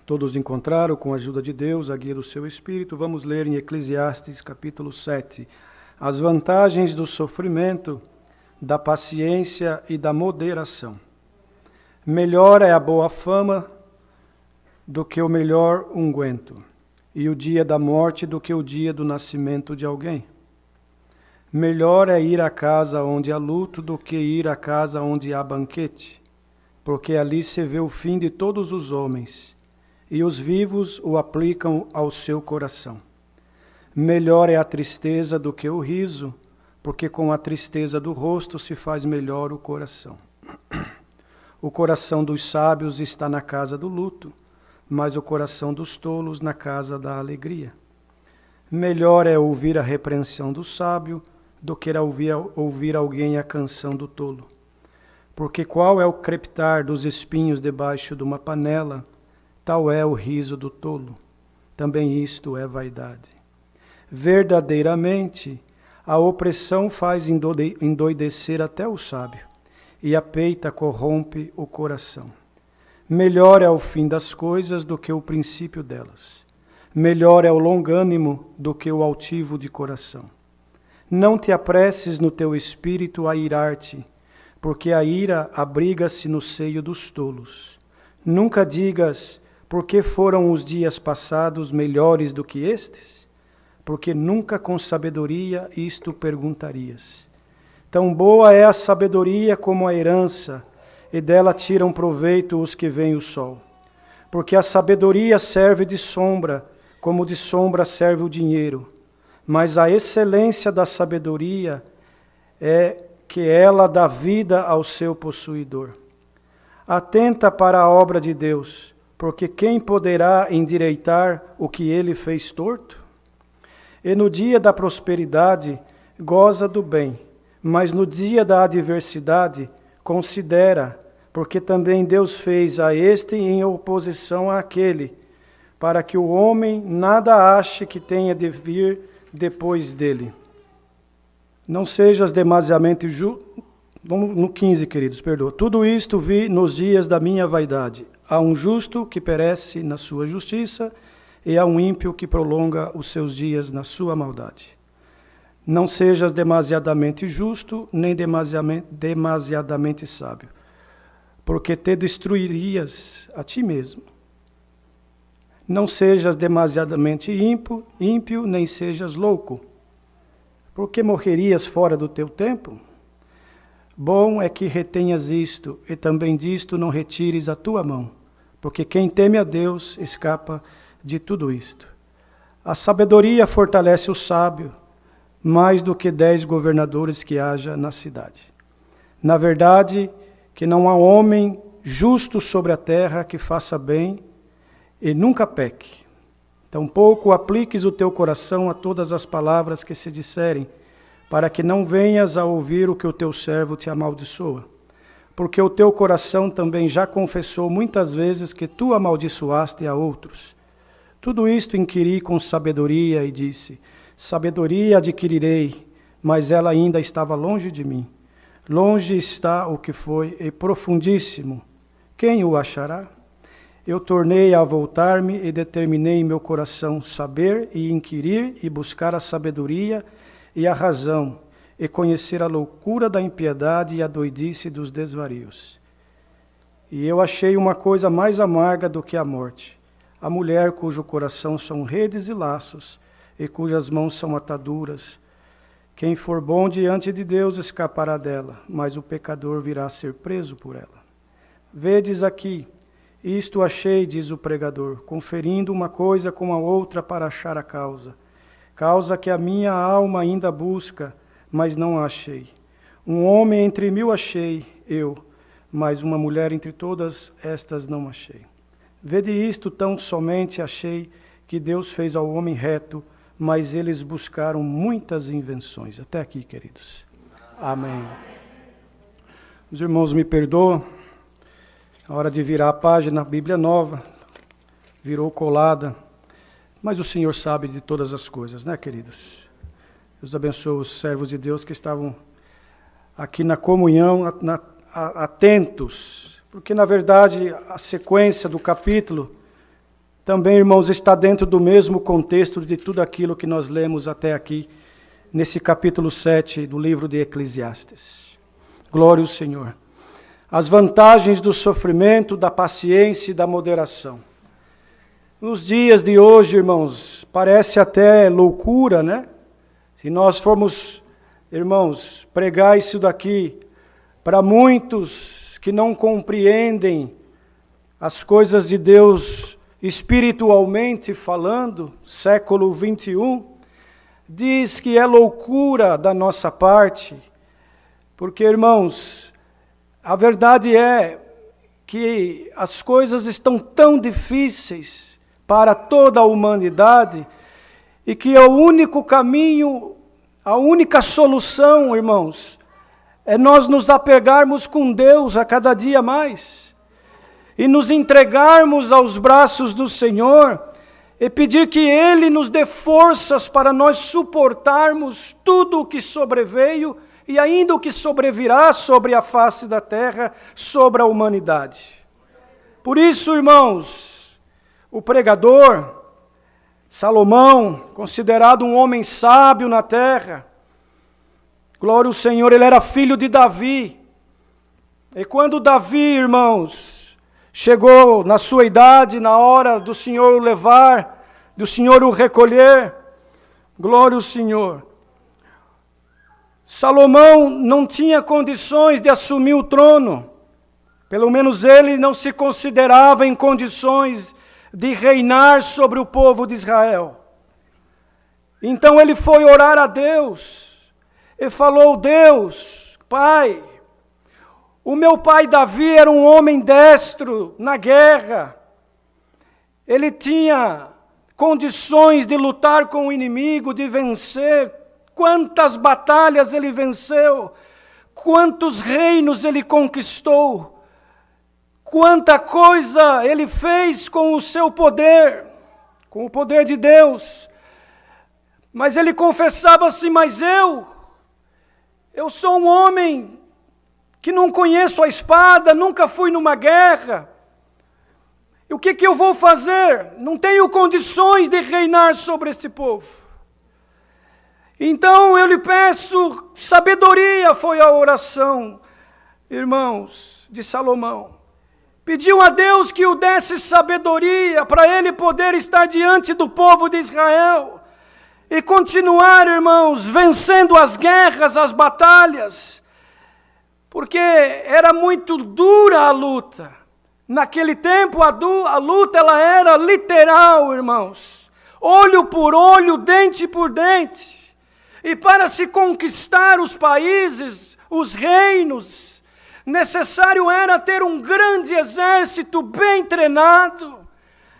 Todos encontraram, com a ajuda de Deus, a guia do seu Espírito. Vamos ler em Eclesiastes, capítulo 7, as vantagens do sofrimento, da paciência e da moderação. Melhor é a boa fama do que o melhor unguento, e o dia da morte do que o dia do nascimento de alguém. Melhor é ir à casa onde há luto do que ir à casa onde há banquete, porque ali se vê o fim de todos os homens, e os vivos o aplicam ao seu coração. Melhor é a tristeza do que o riso, porque com a tristeza do rosto se faz melhor o coração. O coração dos sábios está na casa do luto, mas o coração dos tolos na casa da alegria. Melhor é ouvir a repreensão do sábio do que ouvir alguém a canção do tolo. Porque qual é o crepitar dos espinhos debaixo de uma panela, tal é o riso do tolo. Também isto é vaidade. Verdadeiramente, a opressão faz endoidecer até o sábio, e a peita corrompe o coração. Melhor é o fim das coisas do que o princípio delas. Melhor é o longânimo do que o altivo de coração. Não te apresses no teu espírito a irar-te, porque a ira abriga-se no seio dos tolos. Nunca digas, por que foram os dias passados melhores do que estes? Porque nunca com sabedoria isto perguntarias. Tão boa é a sabedoria como a herança, e dela tiram proveito os que veem o sol. Porque a sabedoria serve de sombra, como de sombra serve o dinheiro. Mas a excelência da sabedoria é que ela dá vida ao seu possuidor. Atenta para a obra de Deus, porque quem poderá endireitar o que ele fez torto? E no dia da prosperidade, goza do bem, mas no dia da adversidade, considera, porque também Deus fez a este em oposição àquele, para que o homem nada ache que tenha de vir depois dele. Não sejas demasiadamente Vamos no 15, queridos, perdoa. Tudo isto vi nos dias da minha vaidade. Há um justo que perece na sua justiça, e há um ímpio que prolonga os seus dias na sua maldade. Não sejas demasiadamente justo, nem demasiadamente sábio, porque te destruirias a ti mesmo. Não sejas demasiadamente ímpio, nem sejas louco, porque morrerias fora do teu tempo. Bom é que retenhas isto, e também disto não retires a tua mão, porque quem teme a Deus escapa de tudo isto. A sabedoria fortalece o sábio, mais do que 10 governadores que haja na cidade. Na verdade, que não há homem justo sobre a terra que faça bem e nunca peque. Tampouco apliques o teu coração a todas as palavras que se disserem, para que não venhas a ouvir o que o teu servo te amaldiçoa. Porque o teu coração também já confessou muitas vezes que tu amaldiçoaste a outros. Tudo isto inquiri com sabedoria e disse, sabedoria adquirirei, mas ela ainda estava longe de mim. Longe está o que foi e profundíssimo. Quem o achará? Eu tornei a voltar-me e determinei em meu coração saber e inquirir e buscar a sabedoria e a razão, e conhecer a loucura da impiedade e a doidice dos desvarios. E eu achei uma coisa mais amarga do que a morte, a mulher cujo coração são redes e laços, e cujas mãos são ataduras. Quem for bom diante de Deus escapará dela, mas o pecador virá a ser preso por ela. Vedes aqui, isto achei, diz o pregador, conferindo uma coisa com a outra para achar a causa. Causa que a minha alma ainda busca, mas não a achei. Um homem entre 1000 achei, eu, mas uma mulher entre todas estas não achei. Vede isto, tão somente achei que Deus fez ao homem reto, mas eles buscaram muitas invenções. Até aqui, queridos. Amém. Os irmãos me perdoam, a hora de virar a página, a Bíblia nova, virou colada, mas o Senhor sabe de todas as coisas, né, queridos? Deus abençoe os servos de Deus que estavam aqui na comunhão, atentos, porque na verdade a sequência do capítulo também, irmãos, está dentro do mesmo contexto de tudo aquilo que nós lemos até aqui, nesse capítulo 7 do livro de Eclesiastes. Glória ao Senhor. As vantagens do sofrimento, da paciência e da moderação. Nos dias de hoje, irmãos, parece até loucura, né? Se nós formos, irmãos, pregar isso daqui para muitos que não compreendem as coisas de Deus espiritualmente falando, século 21, diz que é loucura da nossa parte, porque, irmãos, a verdade é que as coisas estão tão difíceis para toda a humanidade e que o único caminho, a única solução, irmãos, é nós nos apegarmos com Deus a cada dia mais e nos entregarmos aos braços do Senhor e pedir que Ele nos dê forças para nós suportarmos tudo o que sobreveio e ainda o que sobrevirá sobre a face da terra, sobre a humanidade. Por isso, irmãos, o pregador, Salomão, considerado um homem sábio na terra, glória ao Senhor, ele era filho de Davi. E quando Davi, irmãos, chegou na sua idade, na hora do Senhor o levar, do Senhor o recolher, glória ao Senhor, Salomão não tinha condições de assumir o trono, pelo menos ele não se considerava em condições de reinar sobre o povo de Israel. Então ele foi orar a Deus e falou: Deus, Pai, o meu pai Davi era um homem destro na guerra. Ele tinha condições de lutar com o inimigo, de vencer. Quantas batalhas ele venceu, quantos reinos ele conquistou, quanta coisa ele fez com o seu poder, com o poder de Deus. Mas ele confessava assim: mas eu sou um homem que não conheço a espada, nunca fui numa guerra. E o que eu vou fazer? Não tenho condições de reinar sobre este povo. Então eu lhe peço sabedoria, foi a oração, irmãos, de Salomão. Pediu a Deus que o desse sabedoria para ele poder estar diante do povo de Israel e continuar, irmãos, vencendo as guerras, as batalhas, porque era muito dura a luta. Naquele tempo a luta ela era literal, irmãos, olho por olho, dente por dente. E para se conquistar os países, os reinos, necessário era ter um grande exército bem treinado.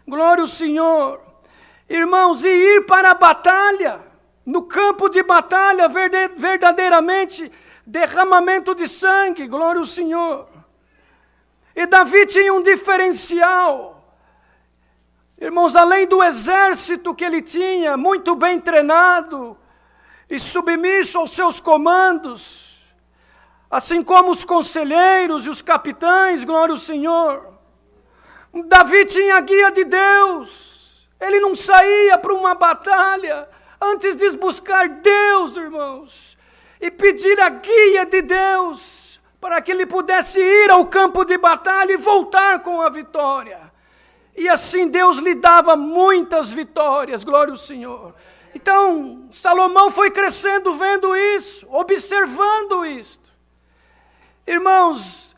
Glória ao Senhor. Irmãos, e ir para a batalha, no campo de batalha, verdadeiramente, derramamento de sangue, glória ao Senhor. E Davi tinha um diferencial. Irmãos, além do exército que ele tinha, muito bem treinado e submisso aos seus comandos, assim como os conselheiros e os capitães, glória ao Senhor, Davi tinha a guia de Deus. Ele não saía para uma batalha antes de buscar Deus, irmãos, e pedir a guia de Deus para que ele pudesse ir ao campo de batalha e voltar com a vitória. E assim Deus lhe dava muitas vitórias, glória ao Senhor. Então, Salomão foi crescendo vendo isso, observando isto. Irmãos,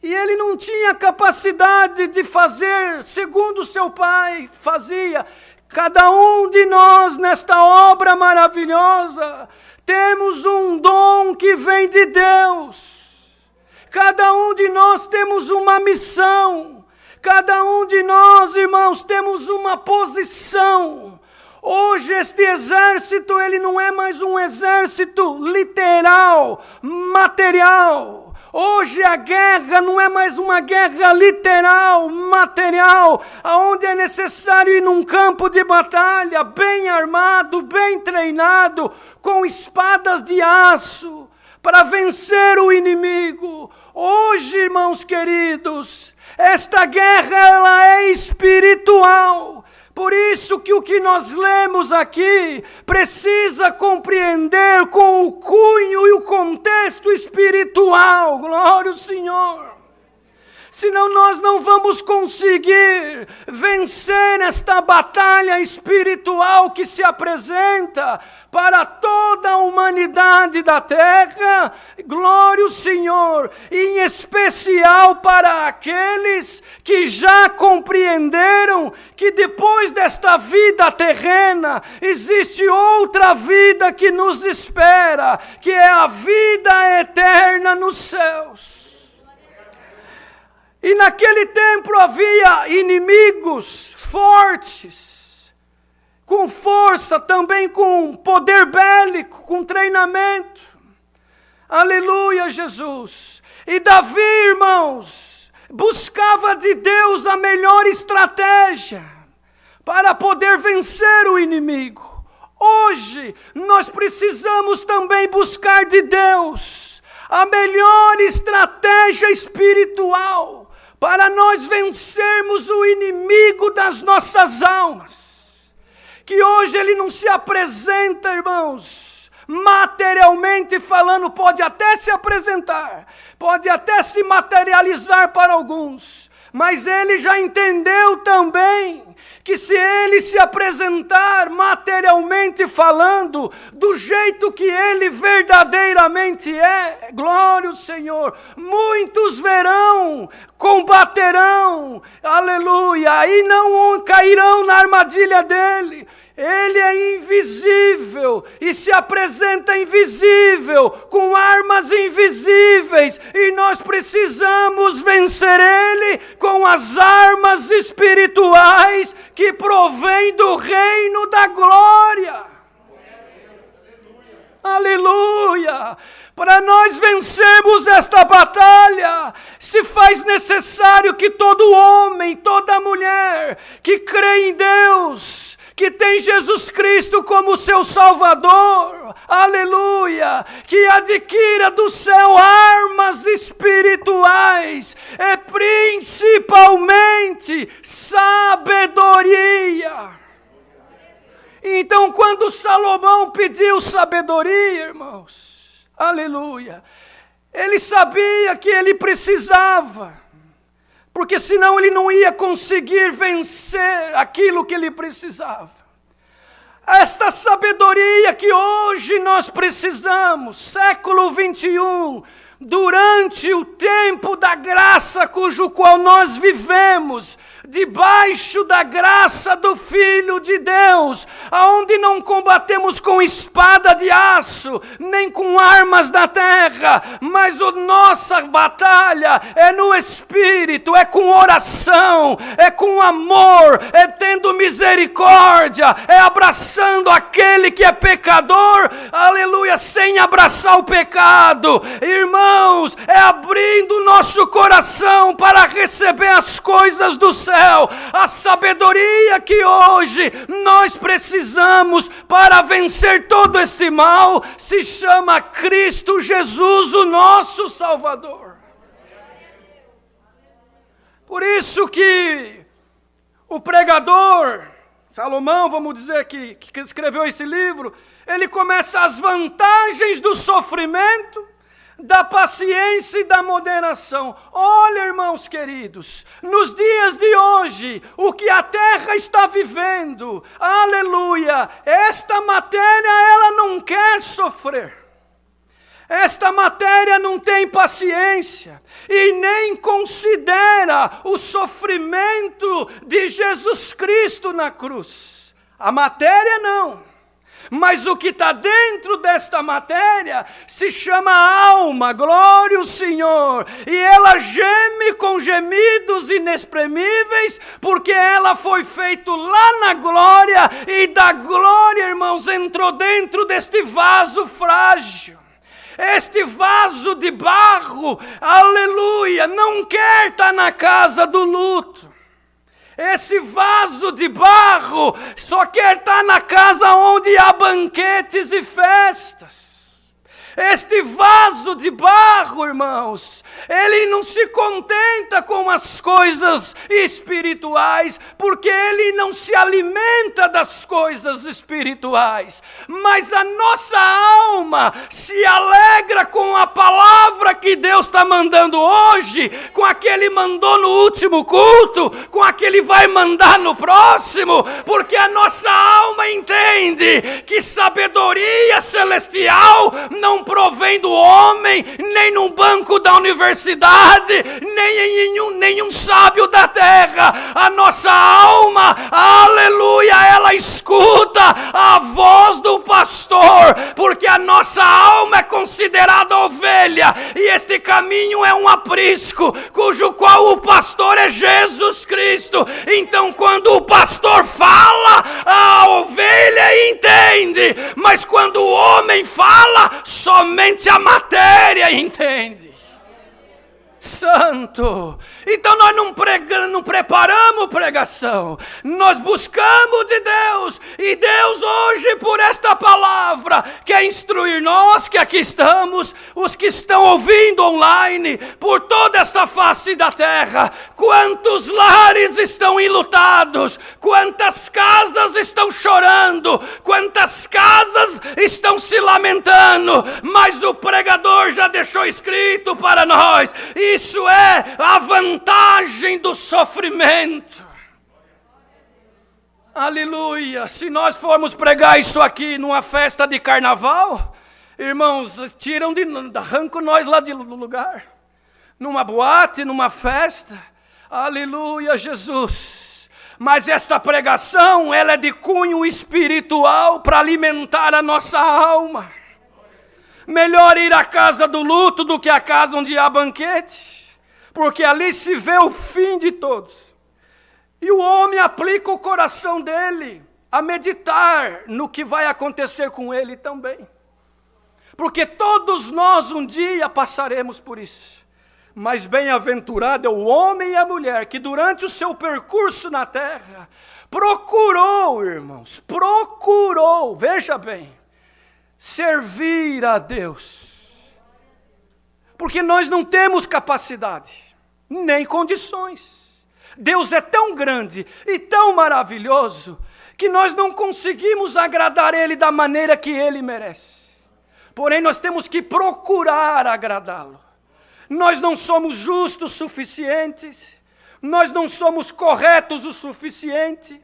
e ele não tinha capacidade de fazer segundo seu pai fazia. Cada um de nós nesta obra maravilhosa temos um dom que vem de Deus. Cada um de nós temos uma missão. Cada um de nós, irmãos, temos uma posição. Hoje este exército, ele não é mais um exército literal, material. Hoje a guerra não é mais uma guerra literal, material, onde é necessário ir num campo de batalha, bem armado, bem treinado, com espadas de aço, para vencer o inimigo. Hoje, irmãos queridos, esta guerra ela é espiritual. espiritual. Por isso que o que nós lemos aqui precisa compreender com o cunho e o contexto espiritual. Glória ao Senhor. Senão nós não vamos conseguir vencer esta batalha espiritual que se apresenta para toda a humanidade da terra. Glória ao Senhor, em especial para aqueles que já compreenderam que depois desta vida terrena existe outra vida que nos espera, que é a vida eterna nos céus. E naquele tempo havia inimigos fortes, com força, também com poder bélico, com treinamento. Aleluia, Jesus. E Davi, irmãos, buscava de Deus a melhor estratégia para poder vencer o inimigo. Hoje, nós precisamos também buscar de Deus a melhor estratégia espiritual para nós vencermos o inimigo das nossas almas. Que hoje ele não se apresenta, irmãos, materialmente falando, pode até se apresentar, pode até se materializar para alguns, mas ele já entendeu também que se ele se apresentar materialmente falando, do jeito que ele verdadeiramente é, glória ao Senhor, muitos verão, combaterão, aleluia, e não cairão na armadilha dele. Ele é invisível e se apresenta invisível, com armas invisíveis, e nós precisamos vencer ele com as armas espirituais que provém do reino da glória. Aleluia! Para nós vencermos esta batalha, se faz necessário que todo homem, toda mulher que crê em Deus, que tem Jesus Cristo como seu Salvador, aleluia, que adquira do céu armas espirituais, e principalmente sabedoria. Então, quando Salomão pediu sabedoria, irmãos, aleluia, ele sabia que ele precisava, porque senão ele não ia conseguir vencer aquilo que ele precisava. Esta sabedoria que hoje nós precisamos, século 21, durante o tempo da graça cujo qual nós vivemos, debaixo da graça do Filho de Deus, aonde não combatemos com espada de aço, nem com armas da terra, mas a nossa batalha é no Espírito, é com oração, é com amor, é tendo misericórdia, é abraçando aquele que é pecador, aleluia, sem abraçar o pecado, irmãos, é abrindo o nosso coração para receber as coisas do céu. A sabedoria que hoje nós precisamos para vencer todo este mal se chama Cristo Jesus, o nosso Salvador. Por isso que o pregador, Salomão, vamos dizer que escreveu esse livro, ele começa as vantagens do sofrimento, da paciência e da moderação. Olha, irmãos queridos, nos dias de hoje, o que a terra está vivendo, aleluia, esta matéria ela não quer sofrer. Esta matéria não tem paciência e nem considera o sofrimento de Jesus Cristo na cruz. A matéria não. Mas o que está dentro desta matéria se chama alma, glória ao Senhor. E ela geme com gemidos inexprimíveis, porque ela foi feita lá na glória, e da glória, irmãos, entrou dentro deste vaso frágil. Este vaso de barro, aleluia, não quer estar na casa do luto. Esse vaso de barro só quer estar na casa onde há banquetes e festas. Este vaso de barro, irmãos, ele não se contenta com as coisas espirituais, porque ele não se alimenta das coisas espirituais. Mas a nossa alma se alegra com a palavra que Deus está mandando hoje, com a que Ele mandou no último culto, com a que Ele vai mandar no próximo, porque a nossa alma entende que sabedoria celestial não provém do homem, nem no banco da universidade, nem em nenhum sábio da terra. A nossa alma, aleluia, ela escuta a voz do pastor, porque a nossa alma é considerada ovelha, e este caminho é um aprisco, cujo qual o pastor é Jesus Cristo. Então quando o pastor fala, a ovelha entende, mas quando o homem fala, somente a matéria entende. Santo. Então nós não preparamos pregação, nós buscamos de Deus, e Deus hoje por esta palavra quer instruir nós que aqui estamos, os que estão ouvindo online, por toda essa face da terra. Quantos lares estão enlutados, quantas casas estão chorando, quantas casas estão se lamentando, mas o pregador já deixou escrito para nós, isso é a vantagem do sofrimento. Aleluia. Se nós formos pregar isso aqui numa festa de carnaval, irmãos, arrancam nós lá do lugar. Numa boate, numa festa. Aleluia, Jesus. Mas esta pregação, ela é de cunho espiritual para alimentar a nossa alma. Melhor ir à casa do luto do que à casa onde há banquete, porque ali se vê o fim de todos. E o homem aplica o coração dele a meditar no que vai acontecer com ele também. Porque todos nós um dia passaremos por isso. Mas bem-aventurado é o homem e a mulher que durante o seu percurso na terra procurou, irmãos, veja bem, servir a Deus, porque nós não temos capacidade, nem condições. Deus é tão grande e tão maravilhoso, que nós não conseguimos agradar Ele da maneira que Ele merece. Porém, nós temos que procurar agradá-lo. Nós não somos justos o suficiente, nós não somos corretos o suficiente,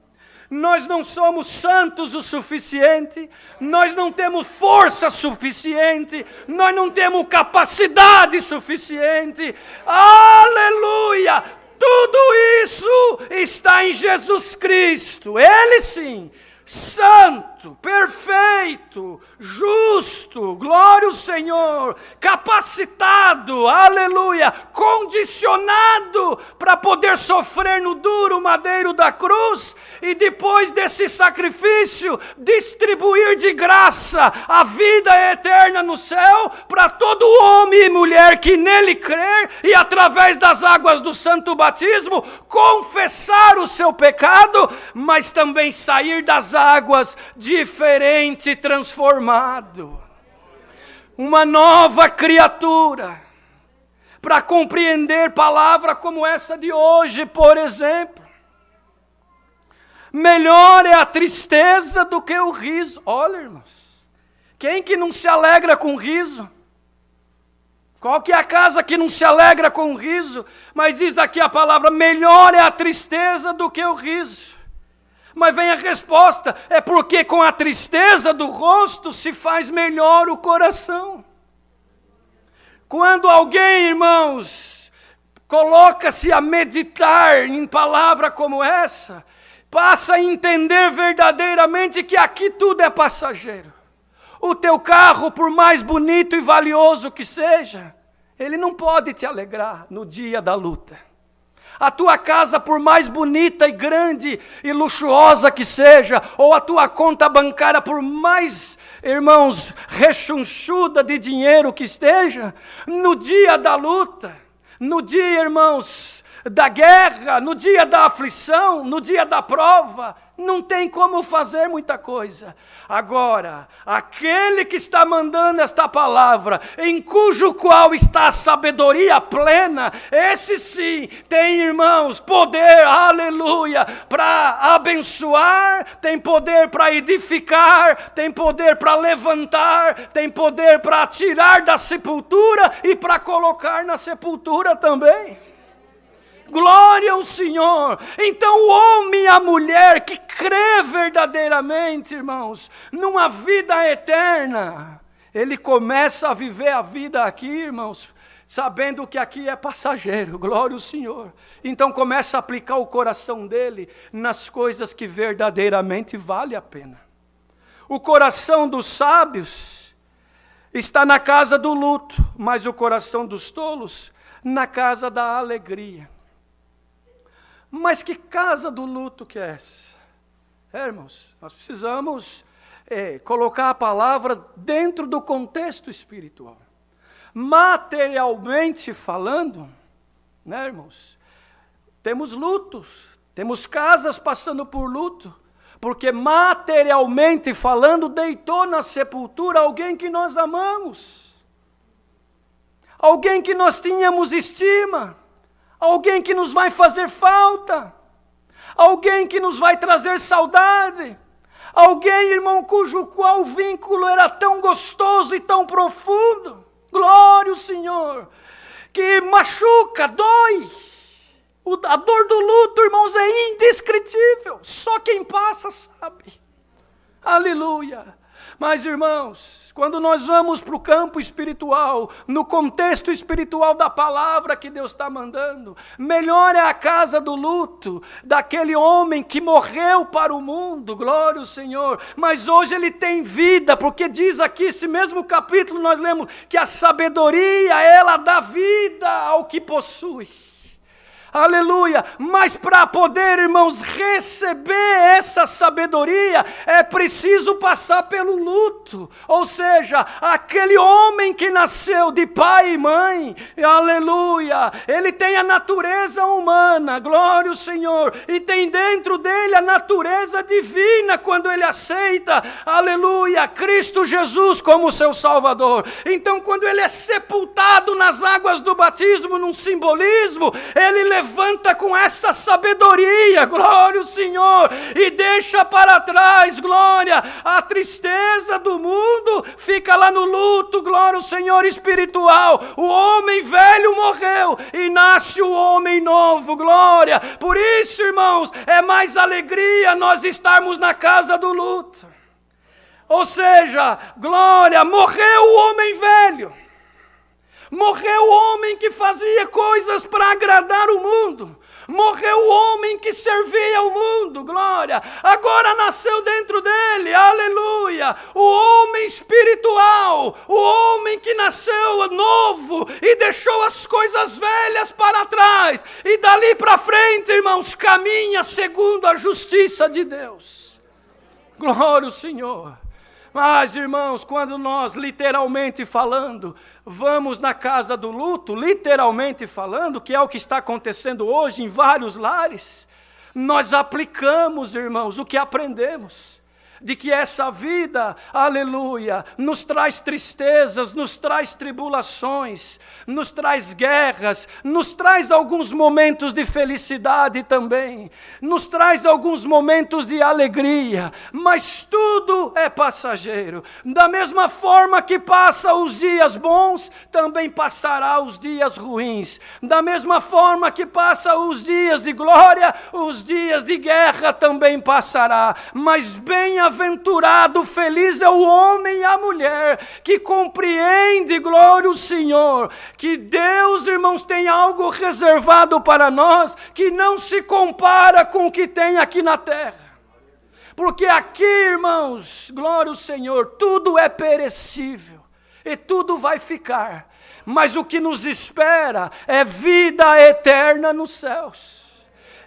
nós não somos santos o suficiente, nós não temos força suficiente, nós não temos capacidade suficiente. Aleluia! Tudo isso está em Jesus Cristo. Ele sim, santo, perfeito, justo, glória ao Senhor, capacitado, aleluia, condicionado para poder sofrer no duro madeiro da cruz, e depois desse sacrifício, distribuir de graça a vida eterna no céu, para todo homem e mulher que nele crer, e através das águas do santo batismo, confessar o seu pecado, mas também sair das águas diferente, transformado, uma nova criatura, para compreender palavra como essa de hoje, por exemplo. Melhor é a tristeza do que o riso. Olha, irmãos, quem que não se alegra com riso? Qual que é a casa que não se alegra com riso? Mas diz aqui a palavra, melhor é a tristeza do que o riso. Mas vem a resposta, é porque com a tristeza do rosto se faz melhor o coração. Quando alguém, irmãos, coloca-se a meditar em palavra como essa, passa a entender verdadeiramente que aqui tudo é passageiro. O teu carro, por mais bonito e valioso que seja, ele não pode te alegrar no dia da luta. A tua casa, por mais bonita e grande e luxuosa que seja, ou a tua conta bancária, por mais, irmãos, rechonchuda de dinheiro que esteja, no dia da luta, no dia, irmãos, da guerra, no dia da aflição, no dia da prova, não tem como fazer muita coisa. Agora, aquele que está mandando esta palavra, em cujo qual está a sabedoria plena, esse sim tem, irmãos, poder, aleluia, para abençoar, tem poder para edificar, tem poder para levantar, tem poder para tirar da sepultura e para colocar na sepultura também. Glória ao Senhor. Então o homem e a mulher que crê verdadeiramente, irmãos, numa vida eterna, ele começa a viver a vida aqui, irmãos, sabendo que aqui é passageiro. Glória ao Senhor. Então começa a aplicar o coração dele nas coisas que verdadeiramente vale a pena. O coração dos sábios está na casa do luto, mas o coração dos tolos na casa da alegria. Mas que casa do luto que é essa? Irmãos, nós precisamos colocar a palavra dentro do contexto espiritual. Materialmente falando, né, irmãos? Temos lutos, temos casas passando por luto, porque materialmente falando, deitou na sepultura alguém que nós amamos, alguém que nós tínhamos estima, alguém que nos vai fazer falta, alguém que nos vai trazer saudade, alguém, irmão, cujo qual o vínculo era tão gostoso e tão profundo. Glória ao Senhor, que machuca, dói. A dor do luto, irmãos, é indescritível, só quem passa sabe. Aleluia. Mas, irmãos, quando nós vamos para o campo espiritual, no contexto espiritual da palavra que Deus está mandando, melhor é a casa do luto, daquele homem que morreu para o mundo, glória ao Senhor, mas hoje ele tem vida, porque diz aqui, esse mesmo capítulo, nós lemos que a sabedoria, ela dá vida ao que possui. Aleluia, mas para poder, irmãos, receber essa sabedoria, é preciso passar pelo luto, ou seja, aquele homem que nasceu de pai e mãe, aleluia, ele tem a natureza humana, glória ao Senhor, e tem dentro dele a natureza divina, quando ele aceita, aleluia, Cristo Jesus como seu Salvador. Então quando ele é sepultado nas águas do batismo, num simbolismo, ele levanta com essa sabedoria, glória ao Senhor, e deixa para trás, glória, a tristeza do mundo, fica lá no luto, glória ao Senhor espiritual, o homem velho morreu, e nasce o homem novo, glória, por isso, irmãos, é mais alegria nós estarmos na casa do luto, ou seja, glória, morreu o homem velho, morreu o homem que fazia coisas para agradar o mundo. Morreu o homem que servia ao mundo, glória. Agora nasceu dentro dele, aleluia. O homem espiritual, o homem que nasceu novo e deixou as coisas velhas para trás. E dali para frente, irmãos, caminha segundo a justiça de Deus. Glória ao Senhor. Mas, irmãos, quando nós, literalmente falando, vamos na casa do luto, literalmente falando, que é o que está acontecendo hoje em vários lares, nós aplicamos, irmãos, o que aprendemos. De que essa vida, aleluia, nos traz tristezas, nos traz tribulações, nos traz guerras, nos traz alguns momentos de felicidade também, nos traz alguns momentos de alegria, mas tudo é passageiro. Da mesma forma que passa os dias bons, também passará os dias ruins. Da mesma forma que passa os dias de glória, os dias de guerra também passará. Mas bem-aventurado, feliz é o homem e a mulher que compreende, glória ao Senhor, que Deus, irmãos, tem algo reservado para nós que não se compara com o que tem aqui na terra. Porque aqui, irmãos, glória ao Senhor, tudo é perecível e tudo vai ficar. Mas o que nos espera é vida eterna nos céus.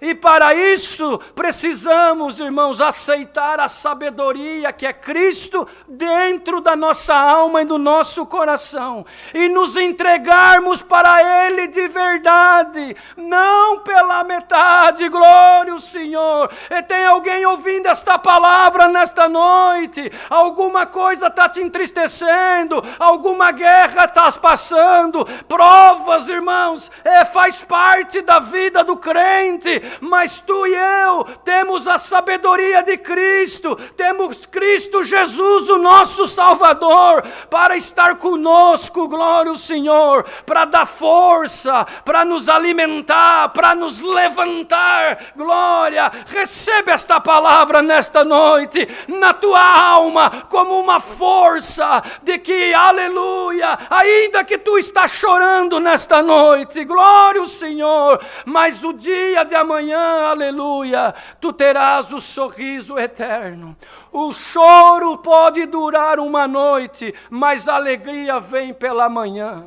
E para isso precisamos, irmãos, aceitar a sabedoria que é Cristo dentro da nossa alma e do nosso coração. E nos entregarmos para Ele de verdade, não pela metade. Glória ao Senhor. E tem alguém ouvindo esta palavra nesta noite? Alguma coisa está te entristecendo, alguma guerra está passando, provas, irmãos, faz parte da vida do crente, mas tu e eu temos a sabedoria de Cristo, temos Cristo Jesus, o nosso Salvador, para estar conosco, glória ao Senhor, para dar força, para nos alimentar, para nos levantar, glória. Recebe esta palavra nesta noite, na tua alma, como uma força de que, aleluia, ainda que tu estás chorando nesta noite, glória ao Senhor, mas o dia de amanhã, aleluia, tu terás o sorriso eterno. O choro pode durar uma noite, mas a alegria vem pela manhã.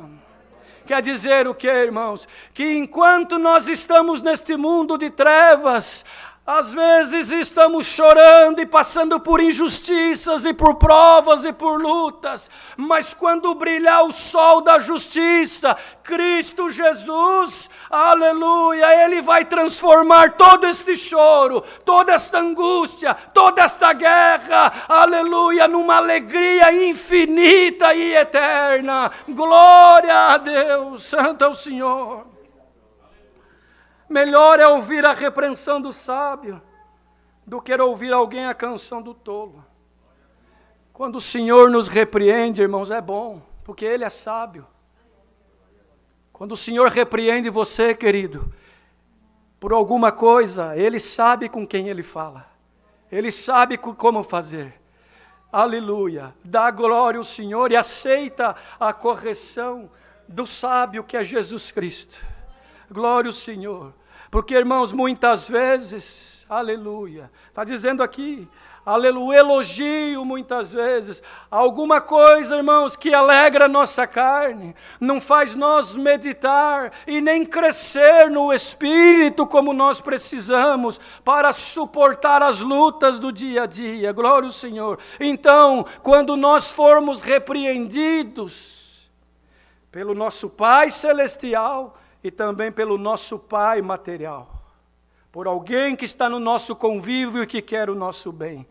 Quer dizer o que, irmãos? Que enquanto nós estamos neste mundo de trevas, às vezes estamos chorando e passando por injustiças e por provas e por lutas, mas quando brilhar o sol da justiça, Cristo Jesus, aleluia, Ele vai transformar todo este choro, toda esta angústia, toda esta guerra, aleluia, numa alegria infinita e eterna. Glória a Deus, santo é o Senhor. Melhor é ouvir a repreensão do sábio do que ouvir alguém a canção do tolo. Quando o Senhor nos repreende, irmãos, é bom, porque Ele é sábio. Quando o Senhor repreende você, querido, por alguma coisa, Ele sabe com quem Ele fala. Ele sabe como fazer. Aleluia. Dá glória ao Senhor e aceita a correção do sábio que é Jesus Cristo. Glória ao Senhor. Porque, irmãos, muitas vezes, aleluia, está dizendo aqui, aleluia, elogio muitas vezes, alguma coisa, irmãos, que alegra a nossa carne, não faz nós meditar e nem crescer no Espírito como nós precisamos para suportar as lutas do dia a dia, glória ao Senhor. Então, quando nós formos repreendidos pelo nosso Pai Celestial, e também pelo nosso pai material, por alguém que está no nosso convívio e que quer o nosso bem.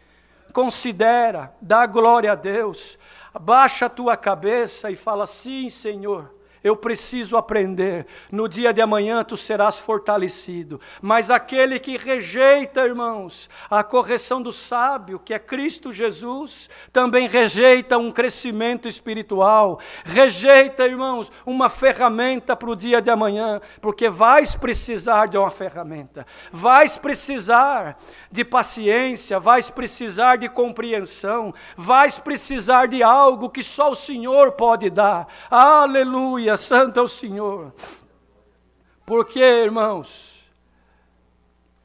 Considera, dá glória a Deus, abaixa a tua cabeça e fala: sim, Senhor, eu preciso aprender, no dia de amanhã tu serás fortalecido. Mas aquele que rejeita, irmãos, a correção do sábio, que é Cristo Jesus, também rejeita um crescimento espiritual, rejeita, irmãos, uma ferramenta para o dia de amanhã, porque vais precisar de uma ferramenta, vais precisar de paciência, vais precisar de compreensão, vais precisar de algo que só o Senhor pode dar. Aleluia, santo é o Senhor. Porque, irmãos,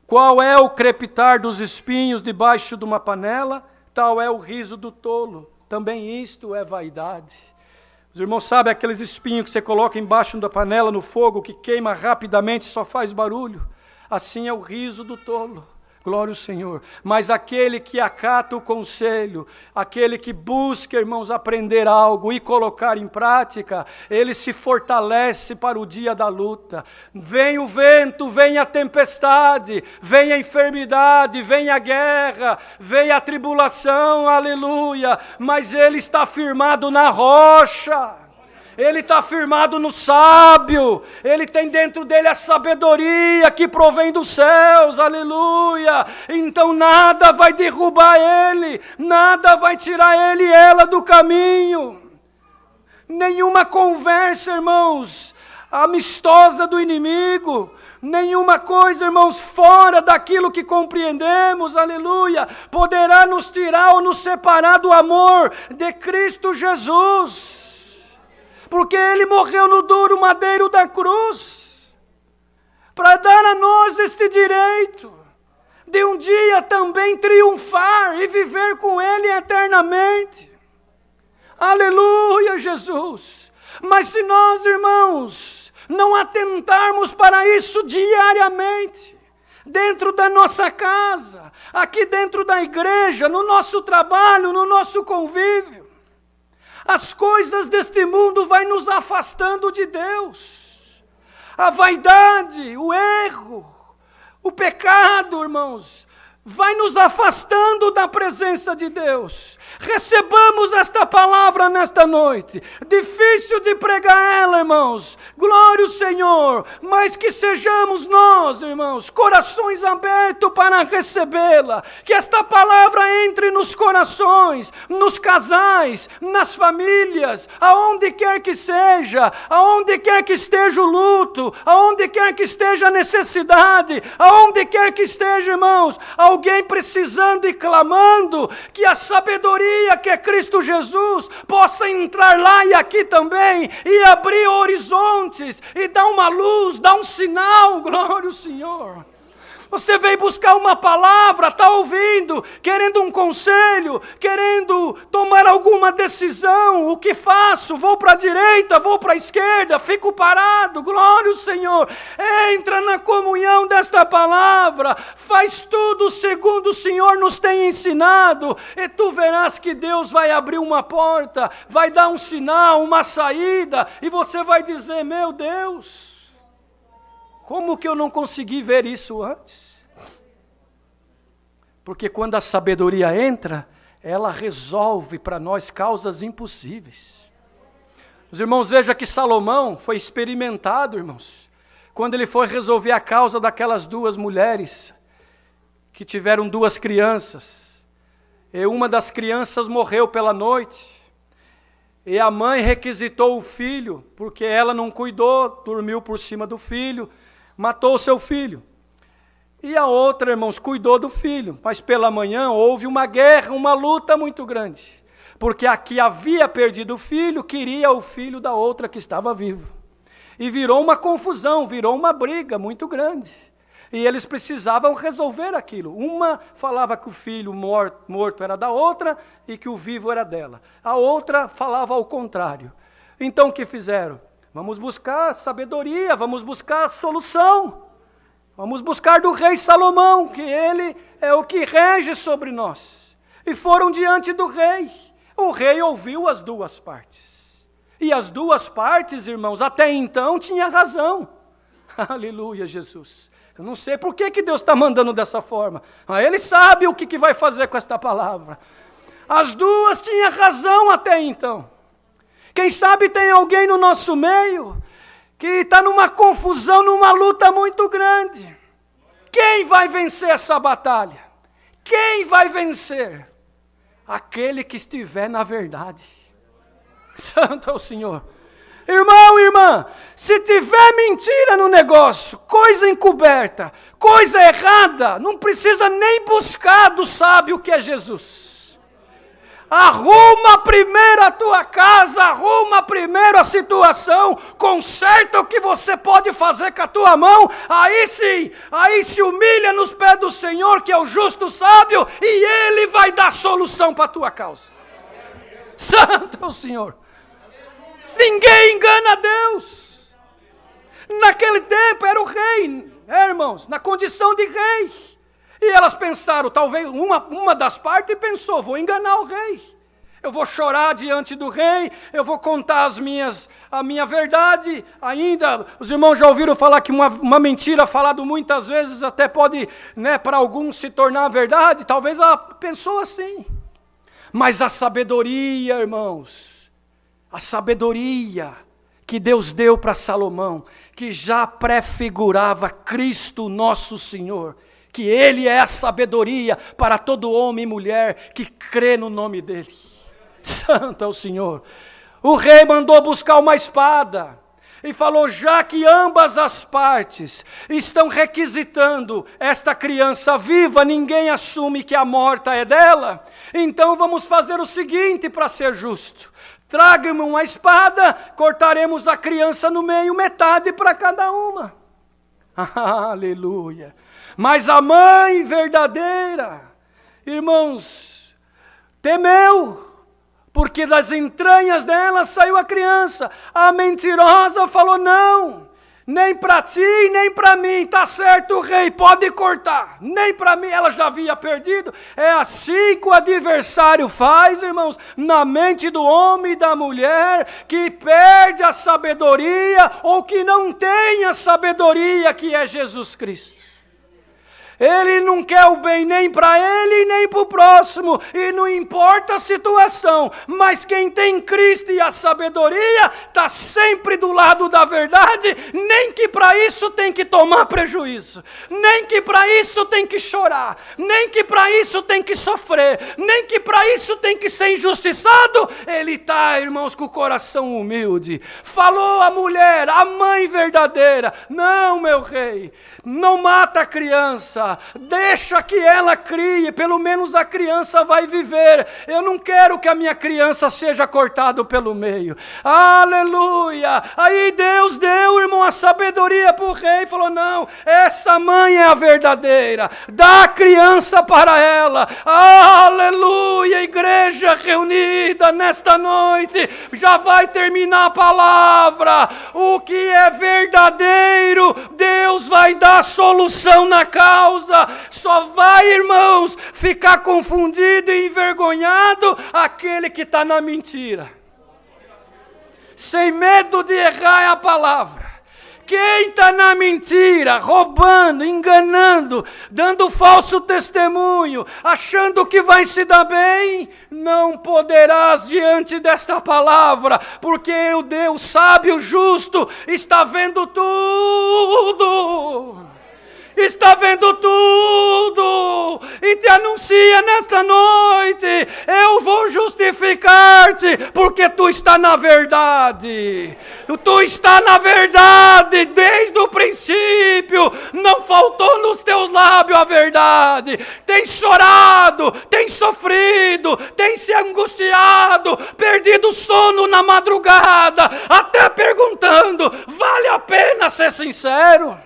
qual é o crepitar dos espinhos debaixo de uma panela? Tal é o riso do tolo. Também isto é vaidade. Os irmãos sabem aqueles espinhos que você coloca embaixo da panela no fogo, que queima rapidamente e só faz barulho? Assim é o riso do tolo. Glória ao Senhor. Mas aquele que acata o conselho, aquele que busca, irmãos, aprender algo e colocar em prática, ele se fortalece para o dia da luta. Vem o vento, vem a tempestade, vem a enfermidade, vem a guerra, vem a tribulação, aleluia. Mas ele está firmado na rocha. Ele está firmado no sábio, ele tem dentro dele a sabedoria que provém dos céus, aleluia. Então nada vai derrubar ele, nada vai tirar ele e ela do caminho. Nenhuma conversa, irmãos, amistosa do inimigo, nenhuma coisa, irmãos, fora daquilo que compreendemos, aleluia, poderá nos tirar ou nos separar do amor de Cristo Jesus. Porque Ele morreu no duro madeiro da cruz, para dar a nós este direito, de um dia também triunfar e viver com Ele eternamente. Aleluia, Jesus! Mas se nós, irmãos, não atentarmos para isso diariamente, dentro da nossa casa, aqui dentro da igreja, no nosso trabalho, no nosso convívio. As coisas deste mundo vai nos afastando de Deus. A vaidade, o erro, o pecado, irmãos, vai nos afastando da presença de Deus. Recebamos esta palavra nesta noite. Difícil de pregar ela, irmãos. Glória ao Senhor. Mas que sejamos nós, irmãos, corações abertos para recebê-la. Que esta palavra entre nos corações, nos casais, nas famílias, aonde quer que seja, aonde quer que esteja o luto, aonde quer que esteja a necessidade, aonde quer que esteja, irmãos, alguém precisando e clamando, que a sabedoria que é Cristo Jesus possa entrar lá e aqui também, e abrir horizontes, e dar uma luz, dar um sinal. Glória ao Senhor. Você veio buscar uma palavra, está ouvindo, querendo um conselho, querendo tomar alguma decisão. O que faço? Vou para a direita, vou para a esquerda, fico parado. Glória ao Senhor. Entra na comunhão desta palavra, faz tudo segundo o Senhor nos tem ensinado, e tu verás que Deus vai abrir uma porta, vai dar um sinal, uma saída, e você vai dizer: meu Deus, como que eu não consegui ver isso antes? Porque quando a sabedoria entra, ela resolve para nós causas impossíveis. Os irmãos, vejam que Salomão foi experimentado, irmãos, quando ele foi resolver a causa daquelas duas mulheres que tiveram duas crianças. E uma das crianças morreu pela noite. E a mãe requisitou o filho, porque ela não cuidou, dormiu por cima do filho, matou o seu filho. E a outra, irmãos, cuidou do filho. Mas pela manhã houve uma guerra, uma luta muito grande. Porque a que havia perdido o filho, queria o filho da outra que estava vivo. E virou uma confusão, virou uma briga muito grande. E eles precisavam resolver aquilo. Uma falava que o filho morto era da outra e que o vivo era dela. A outra falava ao contrário. Então o que fizeram? Vamos buscar sabedoria, vamos buscar solução. Vamos buscar do rei Salomão, que ele é o que rege sobre nós. E foram diante do rei. O rei ouviu as duas partes. E as duas partes, irmãos, até então tinha razão. Aleluia, Jesus. Eu não sei por que Deus está mandando dessa forma. Mas Ele sabe o que vai fazer com esta palavra. As duas tinham razão até então. Quem sabe tem alguém no nosso meio que está numa confusão, numa luta muito grande. Quem vai vencer essa batalha? Quem vai vencer? Aquele que estiver na verdade. Santo é o Senhor. Irmão, irmã, se tiver mentira no negócio, coisa encoberta, coisa errada, não precisa nem buscar do sábio que é Jesus. Arruma primeiro a tua casa, arruma primeiro a situação, conserta o que você pode fazer com a tua mão, aí sim, aí se humilha nos pés do Senhor, que é o justo sábio, e Ele vai dar solução para a tua causa. Santo é o Senhor. Ninguém engana Deus. Naquele tempo era o rei, irmãos, na condição de rei. E elas pensaram, talvez uma das partes pensou: vou enganar o rei. Eu vou chorar diante do rei, eu vou contar a minha verdade. Ainda, os irmãos já ouviram falar que uma mentira falada muitas vezes até pode, para alguns se tornar verdade. Talvez ela pensou assim. Mas a sabedoria, irmãos, a sabedoria que Deus deu para Salomão, que já prefigurava Cristo nosso Senhor, que Ele é a sabedoria para todo homem e mulher que crê no nome dEle. Santo é o Senhor. O rei mandou buscar uma espada e falou: já que ambas as partes estão requisitando esta criança viva, ninguém assume que a morta é dela, então vamos fazer o seguinte para ser justo. Traga-me uma espada, cortaremos a criança no meio, metade para cada uma. Aleluia. Mas a mãe verdadeira, irmãos, temeu, porque das entranhas dela saiu a criança. A mentirosa falou: não, Nem para ti, nem para mim. Tá certo, rei, pode cortar. Nem para mim, ela já havia perdido. É assim que o adversário faz, irmãos, na mente do homem e da mulher, que perde a sabedoria ou que não tem a sabedoria que é Jesus Cristo. Ele não quer o bem nem para ele, nem para o próximo. E não importa a situação. Mas quem tem Cristo e a sabedoria, está sempre do lado da verdade. Nem que para isso tem que tomar prejuízo. Nem que para isso tem que chorar. Nem que para isso tem que sofrer. Nem que para isso tem que ser injustiçado. Ele está, irmãos, com o coração humilde. Falou a mulher, a mãe verdadeira. Não, meu rei, não mata a criança. Deixa que ela crie, pelo menos a criança vai viver. Eu não quero que a minha criança seja cortada pelo meio. Aleluia! Aí Deus deu, irmão, a sabedoria para o rei e falou, não, essa mãe é a verdadeira. Dá a criança para ela. Aleluia! Igreja reunida nesta noite, já vai terminar a palavra. O que é verdadeiro, Deus vai dar solução na causa. Só vai, irmãos, ficar confundido e envergonhado aquele que está na mentira. Sem medo de errar é a palavra. Quem está na mentira, roubando, enganando, dando falso testemunho, achando que vai se dar bem, não poderás diante desta palavra, porque o Deus sábio, justo, está vendo tudo. Está vendo tudo e te anuncia nesta noite, eu vou justificar-te, porque tu está na verdade. Tu está na verdade desde o princípio, não faltou nos teus lábios a verdade. Tem chorado, tem sofrido, tem se angustiado, perdido sono na madrugada, até perguntando, vale a pena ser sincero?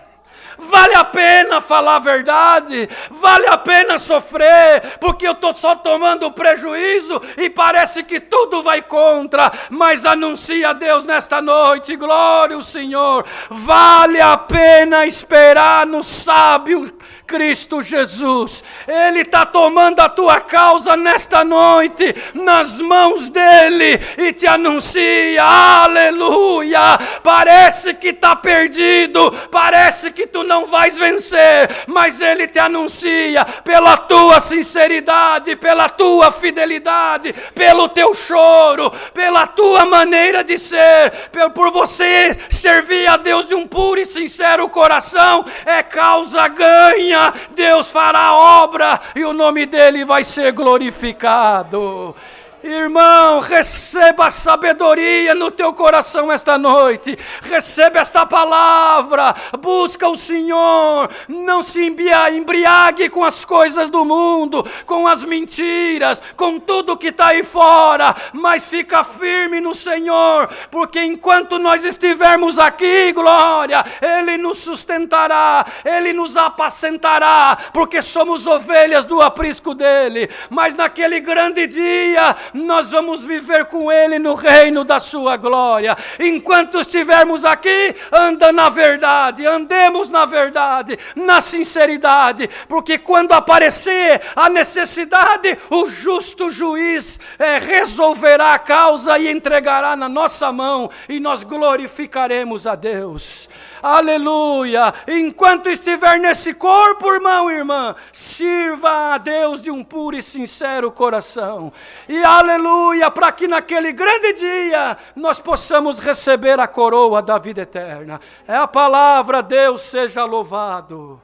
Vale a pena falar a verdade? Vale a pena sofrer? Porque eu estou só tomando prejuízo e parece que tudo vai contra. Mas anuncia a Deus nesta noite, glória ao Senhor. Vale a pena esperar no sábio Cristo Jesus. Ele está tomando a tua causa nesta noite nas mãos dele e te anuncia, aleluia. Parece que está perdido, parece que tu não vais vencer, mas ele te anuncia pela tua sinceridade, pela tua fidelidade, pelo teu choro, pela tua maneira de ser, por você servir a Deus de um puro e sincero coração, é causa ganha. Deus fará a obra e o nome dele vai ser glorificado. Irmão, receba a sabedoria no teu coração esta noite. Receba esta palavra. Busca o Senhor. Não se embriague com as coisas do mundo, com as mentiras, com tudo que está aí fora. Mas fica firme no Senhor, porque enquanto nós estivermos aqui, glória, Ele nos sustentará, Ele nos apacentará, porque somos ovelhas do aprisco dEle. Mas naquele grande dia, nós vamos viver com Ele no reino da sua glória. Enquanto estivermos aqui, anda na verdade, andemos na verdade, na sinceridade, porque quando aparecer a necessidade, o justo juiz resolverá a causa e entregará na nossa mão, e nós glorificaremos a Deus. Aleluia! Enquanto estiver nesse corpo, irmão e irmã, sirva a Deus de um puro e sincero coração. E aleluia, para que naquele grande dia nós possamos receber a coroa da vida eterna. É a palavra, Deus seja louvado.